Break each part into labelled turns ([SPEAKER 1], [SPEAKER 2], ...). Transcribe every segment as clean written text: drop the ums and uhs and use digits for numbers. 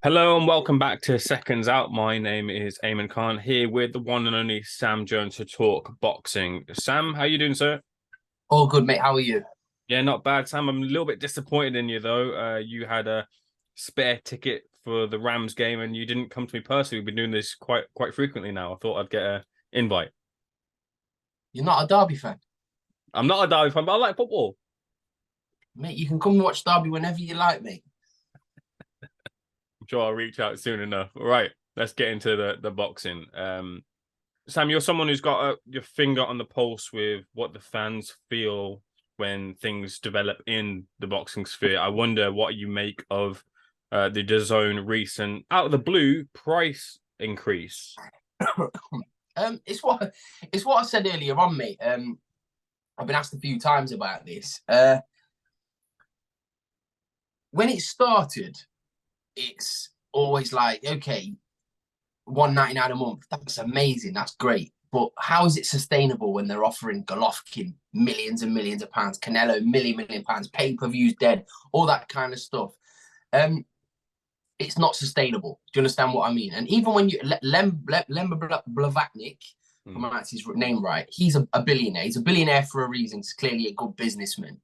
[SPEAKER 1] Hello and welcome back to Seconds Out. My name is Eamon Khan here with the one and only Sam Jones to talk boxing. Sam, how you doing, sir?
[SPEAKER 2] All good, mate. How are you?
[SPEAKER 1] Yeah, not bad, Sam. I'm a little bit disappointed in you though. You had a spare ticket for the Rams game and you didn't come to me personally. We've been doing this quite frequently now. I thought I'd get an invite.
[SPEAKER 2] You're not a Derby fan,
[SPEAKER 1] I'm not a Derby fan, but I like football.
[SPEAKER 2] mate. You can come and watch Derby whenever you like, mate.
[SPEAKER 1] I'm sure I'll reach out soon enough. All right, let's get into the boxing. Sam, you're someone who's got your finger on the pulse with what the fans feel when things develop in the boxing sphere. I wonder what you make of the DAZN recent out of the blue price increase.
[SPEAKER 2] It's what I said earlier on, mate. I've been asked a few times about this. When it started, it's always like, okay, $1.99 a month. That's amazing. That's great. But how is it sustainable when they're offering Golovkin millions and millions of pounds, Canelo million pounds, pay-per-views dead, all that kind of stuff? It's not sustainable. Do you understand what I mean? And even when you Blavatnik, if I pronounce his name right, he's a billionaire. He's a billionaire for a reason. He's clearly a good businessman.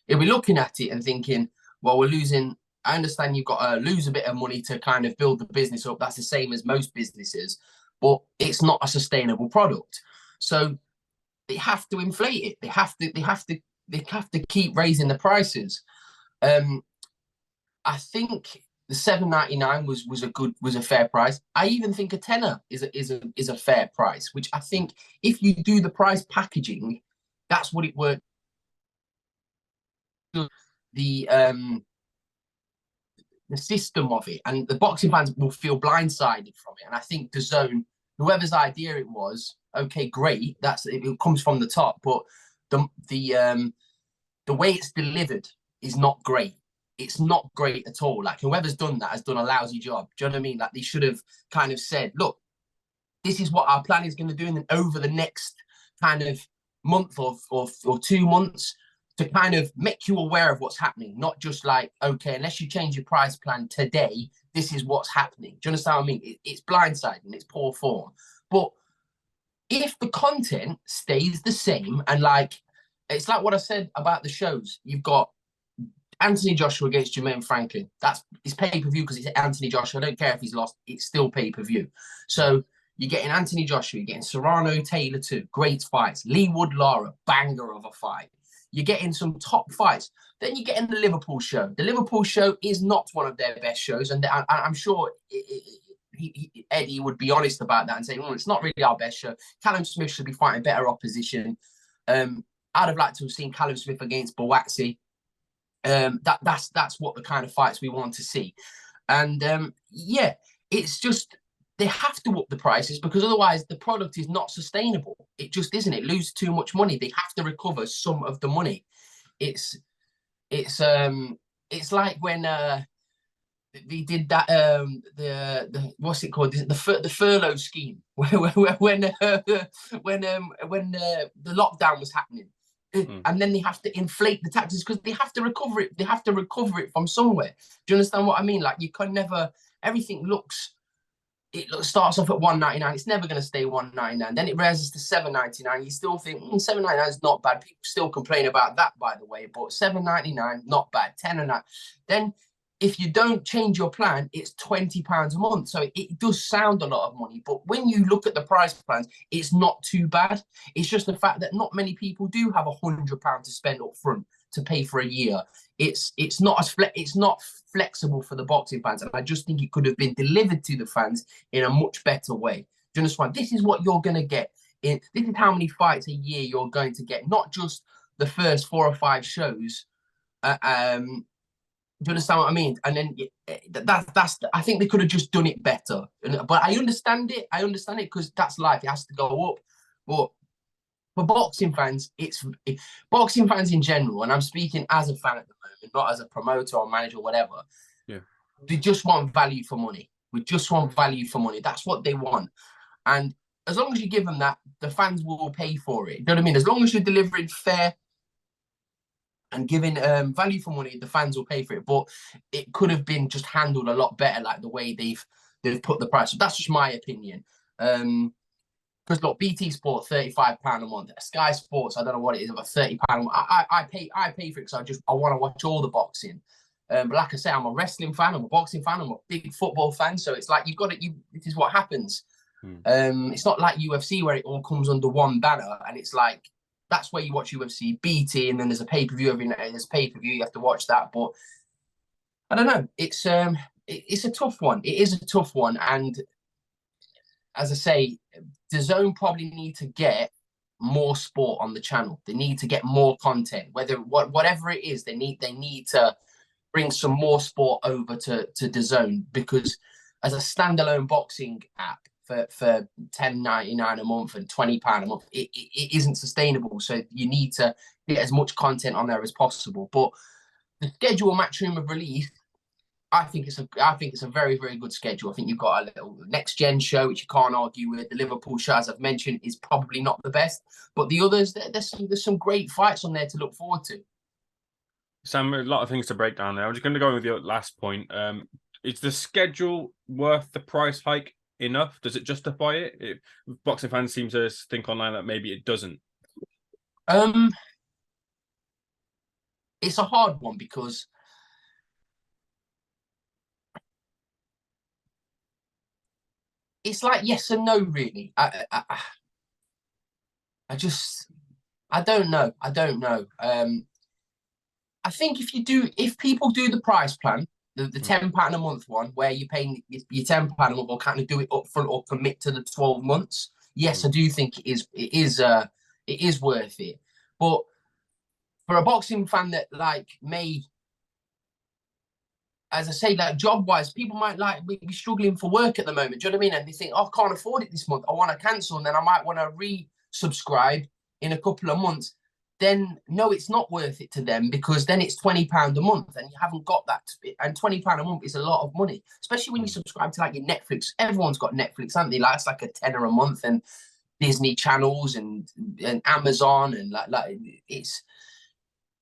[SPEAKER 2] He'll be looking at it and thinking, well, we're losing. I understand you've got to lose a bit of money to kind of build the business up. That's the same as most businesses, but it's not a sustainable product. So they have to inflate it. They have to keep raising the prices. I think the $7.99 was a fair price. I even think a tenner is a fair price, which I think if you do the price packaging, that's what it works. The system of it, and the boxing fans will feel blindsided from it. And I think DAZN, whoever's idea it was, okay, great, it comes from the top, but the way it's delivered is not great. It's not great at all. Like whoever's done that has done a lousy job. Do you know what I mean? Like they should have kind of said, look, this is what our plan is going to do, and then over the next kind of month or 2 months, to kind of make you aware of what's happening, not just like, okay, unless you change your price plan today, this is what's happening. Do you understand what I mean? It's blindsiding, it's poor form. But if the content stays the same, and like, it's like what I said about the shows, you've got Anthony Joshua against Jermaine Franklin. It's pay-per-view because it's Anthony Joshua. I don't care if he's lost, it's still pay-per-view. So you're getting Anthony Joshua, you're getting Serrano Taylor too, great fights. Lee Wood Lara, banger of a fight. You're getting some top fights. Then you're getting the Liverpool show. The Liverpool show is not one of their best shows. And I'm sure Eddie would be honest about that and say, well, it's not really our best show. Callum Smith should be fighting better opposition. I'd have liked to have seen Callum Smith against Boaxi. That's what the kind of fights we want to see. And yeah, it's just they have to up the prices because otherwise the product is not sustainable. It just isn't. It loses too much money. They have to recover some of the money. It's like when they did that the what's it called, the furlough scheme when the lockdown was happening. And then they have to inflate the taxes because they have to recover it. They have to recover it from somewhere. Do you understand what I mean? Like you can never. Everything starts off at $1.99. It's never going to stay $1.99. Then it raises to $7.99. You still think $7.99 is not bad. People still complain about that, by the way. But $7.99, not bad. 10 and that. Then if you don't change your plan, it's £20 a month. So it does sound a lot of money. But when you look at the price plans, it's not too bad. It's just the fact that not many people do have £100 to spend up front to pay for a year. It's not flexible for the boxing fans, and I just think it could have been delivered to the fans in a much better way. Do you understand? This is what you're going to get. This is how many fights a year you're going to get, not just the first 4 or 5 shows. Do you understand what I mean? And then I think they could have just done it better. But I understand it. Because that's life. It has to go up. But for boxing fans, boxing fans in general, and I'm speaking as a fan at the moment, not as a promoter or manager or whatever.
[SPEAKER 1] Yeah,
[SPEAKER 2] they just want value for money. We just want value for money. That's what they want. And as long as you give them that, the fans will pay for it. You know what I mean? As long as you're delivering fair and giving value for money, the fans will pay for it. But it could have been just handled a lot better, like the way they've put the price. So that's just my opinion. Because look, BT Sport £35 a month. Sky Sports, I don't know what it is, about £30 a month. I pay for it because I want to watch all the boxing. But like I say, I'm a wrestling fan, I'm a boxing fan, I'm a big football fan. So it's like this is what happens. It's not like UFC where it all comes under one banner and it's like that's where you watch UFC, BT, and then there's a pay-per-view every night. There's pay-per-view, you have to watch that. But I don't know. It's a tough one. It is a tough one. And as I say, DAZN probably need to get more sport on the channel. They need to get more content. Whatever it is, they need to bring some more sport over to DAZN, because as a standalone boxing app for $10.99 a month and £20 a month, it isn't sustainable. So you need to get as much content on there as possible. But the schedule Matchroom have released, I think it's a very, very good schedule. I think you've got a little next gen show, which you can't argue with. The Liverpool show, as I've mentioned, is probably not the best, but the others, there's some great fights on there to look forward to.
[SPEAKER 1] Sam, a lot of things to break down there. I'm just going to go with your last point. Is the schedule worth the price hike enough? Does it justify it? Boxing fans seem to think online that maybe it doesn't.
[SPEAKER 2] It's a hard one because it's like yes and no, really. I don't know. I think if people do the price plan, the £10 a month one, where you're paying your £10 a month, or kind of do it up front or commit to the 12 months, yes, I do think it is worth it. But for a boxing fan that may, as I say, job-wise, people might be struggling for work at the moment. Do you know what I mean? And they think, oh, I can't afford it this month. I want to cancel, and then I might want to resubscribe in a couple of months. Then no, it's not worth it to them, because then it's £20 a month and you haven't got that. And £20 a month is a lot of money, especially when you subscribe to your Netflix. Everyone's got Netflix, haven't they? It's like a tenner a month, and Disney channels and Amazon, and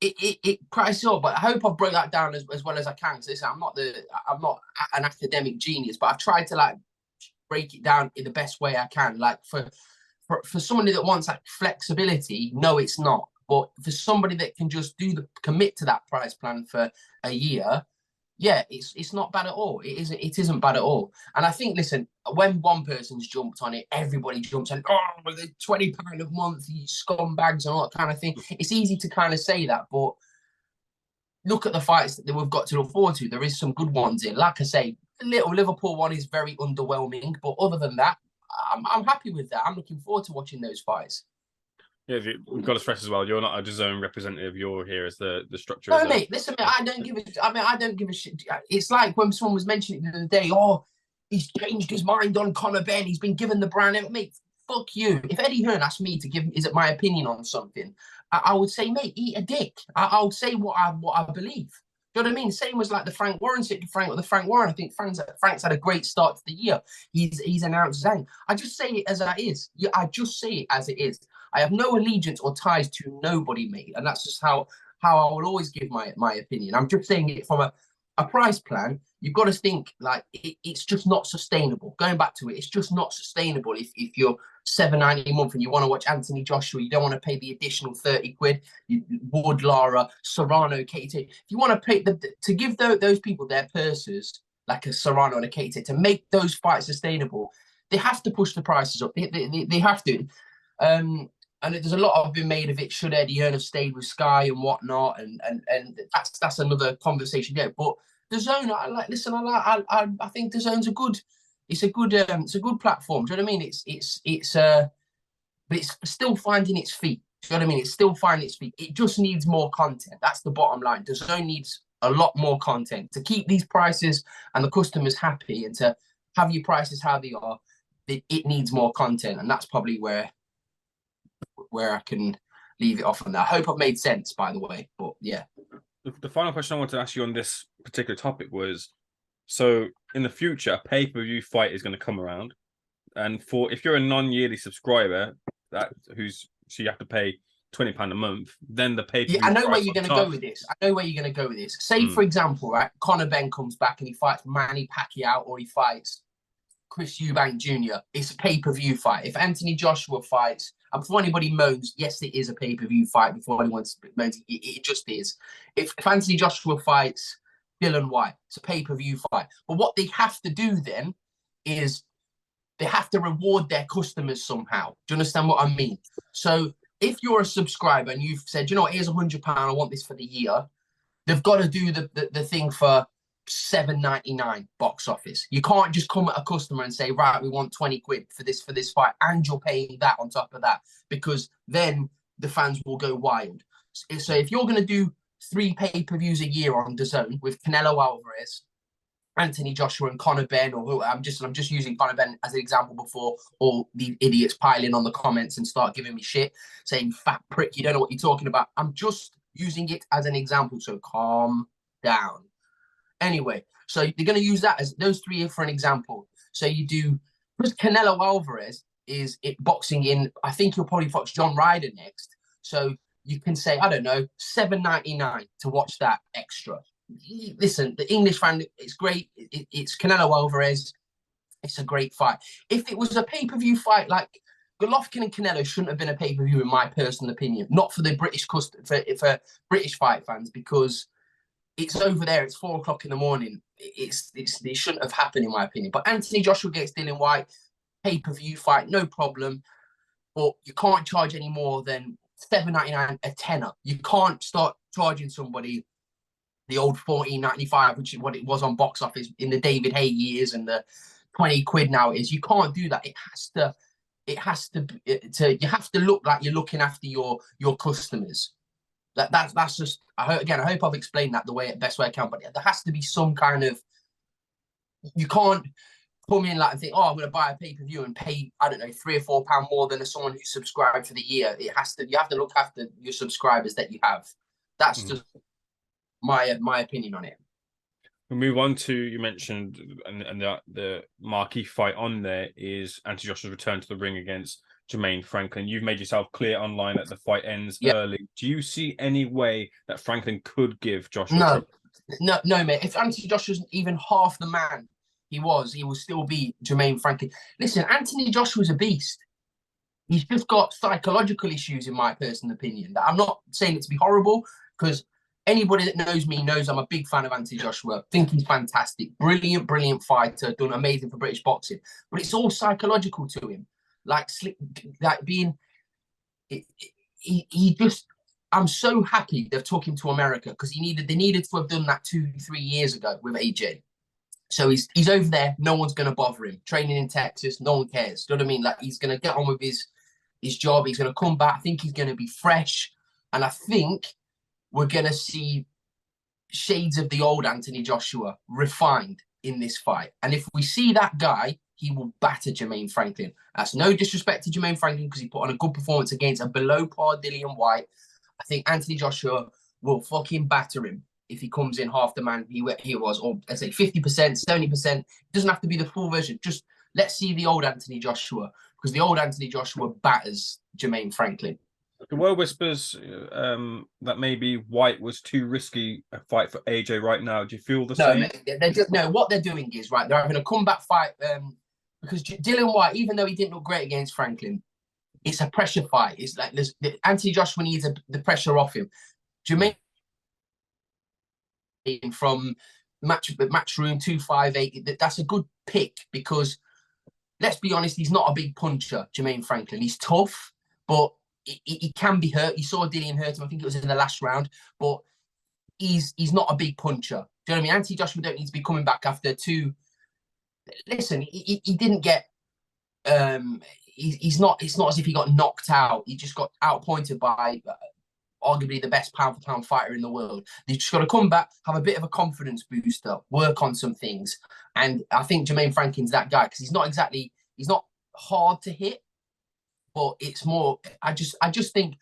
[SPEAKER 2] it prices up. But I hope I've broke that down as well as I can. So listen, I'm not an academic genius, but I've tried to break it down in the best way I can. For somebody that wants flexibility, no, it's not. But for somebody that can just commit to that price plan for a year, yeah, it's not bad at all. It isn't bad at all. And I think, listen, when one person's jumped on it, everybody jumps on, oh, the £20 a month, you scumbags and all that kind of thing. It's easy to kind of say that, but look at the fights that we've got to look forward to. There is some good ones in. Like I say, the little Liverpool one is very underwhelming, but other than that, I'm happy with that. I'm looking forward to watching those fights.
[SPEAKER 1] Yeah, we've got to stress as well, you're not a DAZN representative. You're here as the structure.
[SPEAKER 2] No, mate, listen, mate, I don't give a shit. It's like when someone was mentioning it the other day, oh, he's changed his mind on Conor Benn. He's been given the brand. Mate, fuck you. If Eddie Hearn asked me to give my opinion on something, I would say, mate, eat a dick. I would say what I believe. Do you know what I mean? Same was the Frank Warren situation. With Frank Warren, I think Frank's had a great start to the year. He's announced Zhang. I just say it as it is. Yeah, I just say it as it is. I have no allegiance or ties to nobody, mate, and that's just how I will always give my opinion. I'm just saying it from a price plan. You've got to think it's just not sustainable. Going back to it, it's just not sustainable. If you're £7.90 a month and you want to watch Anthony Joshua, you don't want to pay the additional 30 quid. Wood, Lara, Serrano, KT. If you want to pay to give those people their purses, like a Serrano and a KT, to make those fights sustainable, they have to push the prices up. They have to. And there's a lot been made of it. Should Eddie Hearn have stayed with Sky and whatnot? And that's another conversation there. But DAZN, I think DAZN's a good platform. Do you know what I mean? But it's still finding its feet. Do you know what I mean? It's still finding its feet. It just needs more content. That's the bottom line. DAZN needs a lot more content to keep these prices and the customers happy, and to have your prices how they are. It needs more content, and that's probably where I can leave it off on that. I hope I've made sense, by the way. But yeah.
[SPEAKER 1] The final question I wanted to ask you on this particular topic was, so in the future, a pay-per-view fight is going to come around, and if you're a non-yearly subscriber, so you have to pay £20 a month, then the
[SPEAKER 2] Yeah,
[SPEAKER 1] pay-per-view
[SPEAKER 2] I know where
[SPEAKER 1] price
[SPEAKER 2] you're
[SPEAKER 1] on
[SPEAKER 2] going to go
[SPEAKER 1] top.
[SPEAKER 2] with this. I know where you're going to go with this. Say, for example, right, Conor Benn comes back and he fights Manny Pacquiao or he fights Chris Eubank Jr. It's a pay-per-view fight. If Anthony Joshua fights, and before anybody moans, yes, it is a pay-per-view fight. Before anyone moans, it just is. If Anthony Joshua fights Dillian Whyte, it's a pay-per-view fight. But what they have to do then is they have to reward their customers somehow. Do you understand what I mean? So if you're a subscriber and you've said, you know what, here's £100, I want this for the year, they've got to do the thing for $7.99 box office. You can't just come at a customer and say, right, we want 20 quid for this fight, and you're paying that on top of that, because then the fans will go wild. So if you're going to do 3 pay-per-views a year on DAZN with Canelo Alvarez, Anthony Joshua and Conor Benn, or who, I'm just using Conor Benn as an example before all the idiots pile in on the comments and start giving me shit, saying, fat prick, you don't know what you're talking about. I'm just using it as an example, so calm down. Anyway, so they're going to use that as those 3 for an example. So you do, because Canelo Alvarez is boxing in, I think he'll probably watch John Ryder next. So you can say, I don't know, $7.99 to watch that extra. Listen, the English fan, it's great. It's Canelo Alvarez. It's a great fight. If it was a pay-per-view fight, like Golovkin and Canelo shouldn't have been a pay-per-view, in my personal opinion. Not for the British for British fight fans, because it's over there. It's 4 o'clock in the morning. It shouldn't have happened, in my opinion. But Anthony Joshua against Dillian Whyte, pay-per-view fight, no problem. But you can't charge any more than $7.99 a tenner. You can't start charging somebody the old $14.95, which is what it was on box office in the David Haye years, and the 20 quid now it is. You can't do that. You have to look like you're looking after your customers. That's just, I hope I've explained that the best way I can, but there has to be some kind of, you can't come in like and think, oh, I'm going to buy a pay-per-view and pay, I don't know, £3 or £4 more than someone who's subscribed for the year. You have to look after your subscribers that you have. That's just my opinion on it.
[SPEAKER 1] We'll move on to, you mentioned, and the marquee fight on there is Anthony Joshua's return to the ring against Jermaine Franklin. You've made yourself clear online that the fight ends early. Do you see any way that Franklin could give Joshua
[SPEAKER 2] No, mate. If Anthony Joshua's even half the man he will still be Jermaine Franklin. Listen, Anthony Joshua's a beast. He's just got psychological issues, in my personal opinion. I'm not saying it to be horrible, because anybody that knows me knows I'm a big fan of Anthony Joshua. Think he's fantastic. Brilliant fighter. Done amazing for British boxing. But it's all psychological to him. He just... I'm so happy they've took him to America, because they needed to have done that 2-3 years ago with AJ. So he's over there. No one's going to bother him. Training in Texas. No one cares. Do you know what I mean? Like, he's going to get on with his job. He's going to come back. I think he's going to be fresh. And I think we're going to see shades of the old Anthony Joshua refined in this fight. And if we see that guy, he will batter Jermaine Franklin. That's no disrespect to Jermaine Franklin, because he put on a good performance against a below-par Dillian Whyte. I think Anthony Joshua will fucking batter him if he comes in half the man he was, or let's say 50%, 70%. It doesn't have to be the full version. Just let's see the old Anthony Joshua, because the old Anthony Joshua batters Jermaine Franklin.
[SPEAKER 1] The world whispers that maybe Whyte was too risky a fight for AJ right now. Do you feel the same?
[SPEAKER 2] No, what they're doing is, right, they're having a comeback fight, because Dillian Whyte, even though he didn't look great against Franklin, it's a pressure fight. It's like Anthony Joshua needs the pressure off him. Jermaine from match room 258, that's a good pick, because let's be honest, he's not a big puncher, Jermaine Franklin. He's tough, but he can be hurt. You saw Dillian hurt him, I think it was in the last round, but he's not a big puncher. Do you know what I mean? Anthony Joshua don't need to be coming back after 2. Listen, he didn't get it's not as if he got knocked out. He just got outpointed by arguably the best pound-for-pound fighter in the world. He's just got to come back, have a bit of a confidence booster, work on some things. And I think Jermaine Franklin's that guy, because he's not hard to hit, but it's more, I just think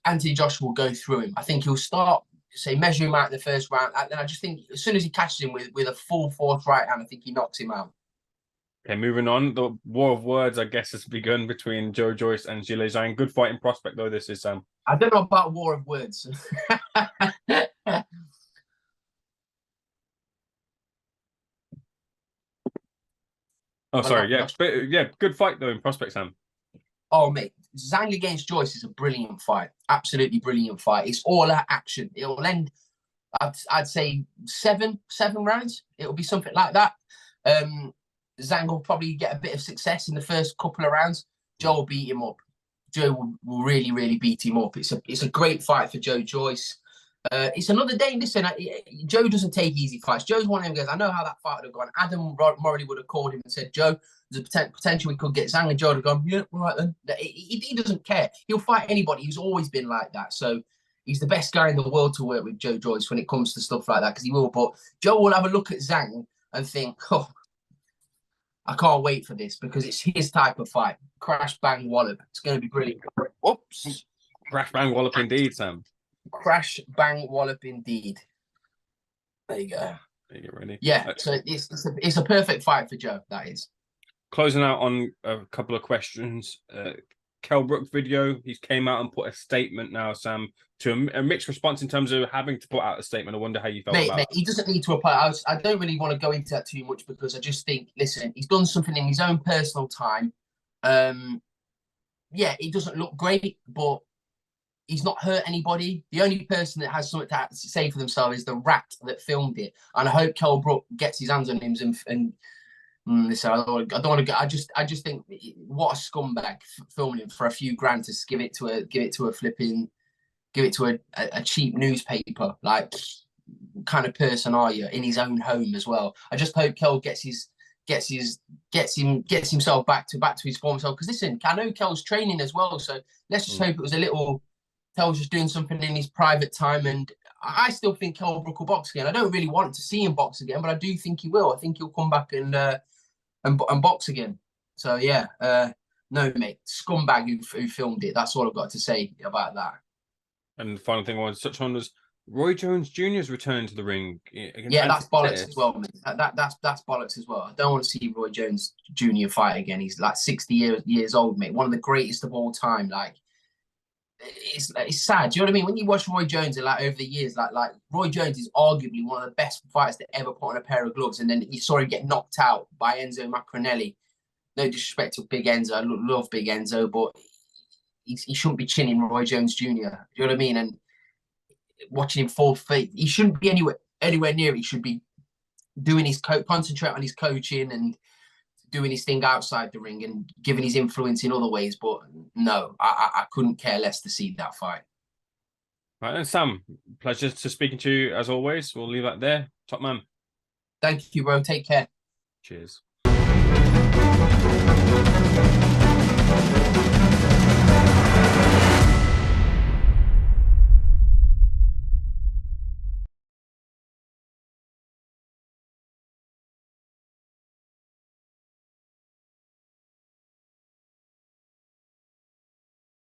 [SPEAKER 2] Anthony Joshua will go through him. I think he'll start, say, measure him out in the first round. And I just think as soon as he catches him with a full force right hand, I think he knocks him out.
[SPEAKER 1] Okay, moving on. The war of words, I guess, has begun between Joyce and Zhilei Zhang. Good fighting prospect, though, this is, Sam.
[SPEAKER 2] I don't know about war of words.
[SPEAKER 1] Oh, sorry. Yeah, but yeah, good fight though in prospect, Sam.
[SPEAKER 2] Oh, mate, Zhang against Joyce is a brilliant fight. Absolutely brilliant fight. It's all out action. It'll end, I'd say seven rounds. It'll be something like that. Zhang will probably get a bit of success in the first couple of rounds. Joe will beat him up. Joe will really, really beat him up. It's a great fight for Joe Joyce. It's another day. Listen, Joe doesn't take easy fights. Joe's one of them guys. I know how that fight would have gone. Adam Morley would have called him and said, Joe, there's a potential we could get Zhang, and Joe would have gone, yeah, all right then. He doesn't care. He'll fight anybody. He's always been like that. So he's the best guy in the world to work with, Joe Joyce, when it comes to stuff like that, because he will. But Joe will have a look at Zhang and think, oh, I can't wait for this, because it's his type of fight. Crash, bang, wallop. It's going to be brilliant. Whoops.
[SPEAKER 1] Crash, bang, wallop indeed, Sam.
[SPEAKER 2] Crash, bang, wallop indeed. There you go.
[SPEAKER 1] There you go, ready?
[SPEAKER 2] Yeah, so it's a perfect fight for Joe, that is.
[SPEAKER 1] Closing out on a couple of questions. Kell Brook video, he's came out and put a statement now, Sam, to a mixed response in terms of having to put out a statement. I wonder how you felt about
[SPEAKER 2] Mate, he doesn't need to apply. I don't really want to go into that too much, because I just think, listen, he's done something in his own personal time. Yeah, it doesn't look great, but he's not hurt anybody. The only person that has something to say for themselves is the rat that filmed it. And I hope Kell Brook gets his hands on him listen, I don't want to go. I just think, what a scumbag filming him for a few grand to give it to a cheap newspaper. Like, what kind of person are you, in his own home as well? I just hope Kell gets himself back to his former self. Because listen, I know Kell's training as well, so let's just hope it was a little. Kell's just doing something in his private time, and I still think Kell Brook will box again. I don't really want to see him box again, but I do think he will. I think he'll come back and box again. So yeah, no, mate, scumbag who filmed it. That's all I've got to say about that.
[SPEAKER 1] And the final thing I wanted to touch on was Roy Jones Jr.'s return to the ring.
[SPEAKER 2] Yeah, that's bollocks as well, mate. That's bollocks as well. I don't want to see Roy Jones Jr. fight again. He's like 60 years old, mate. One of the greatest of all time. Like, it's sad. Do you know what I mean? When you watch Roy Jones, and like over the years, like Roy Jones is arguably one of the best fighters to ever put on a pair of gloves, and then you saw him get knocked out by Enzo Macronelli. No disrespect to Big Enzo, I love Big Enzo, but he shouldn't be chinning Roy Jones Jr. Do you know what I mean? And watching him fall feet, he shouldn't be anywhere near it. He should be doing his concentrate on his coaching and doing his thing outside the ring and giving his influence in other ways. But no, I couldn't care less to see that fight.
[SPEAKER 1] Right, and Sam, pleasure to speaking to you as always. We'll leave that there. Top man.
[SPEAKER 2] Thank you, bro. Take care.
[SPEAKER 1] Cheers.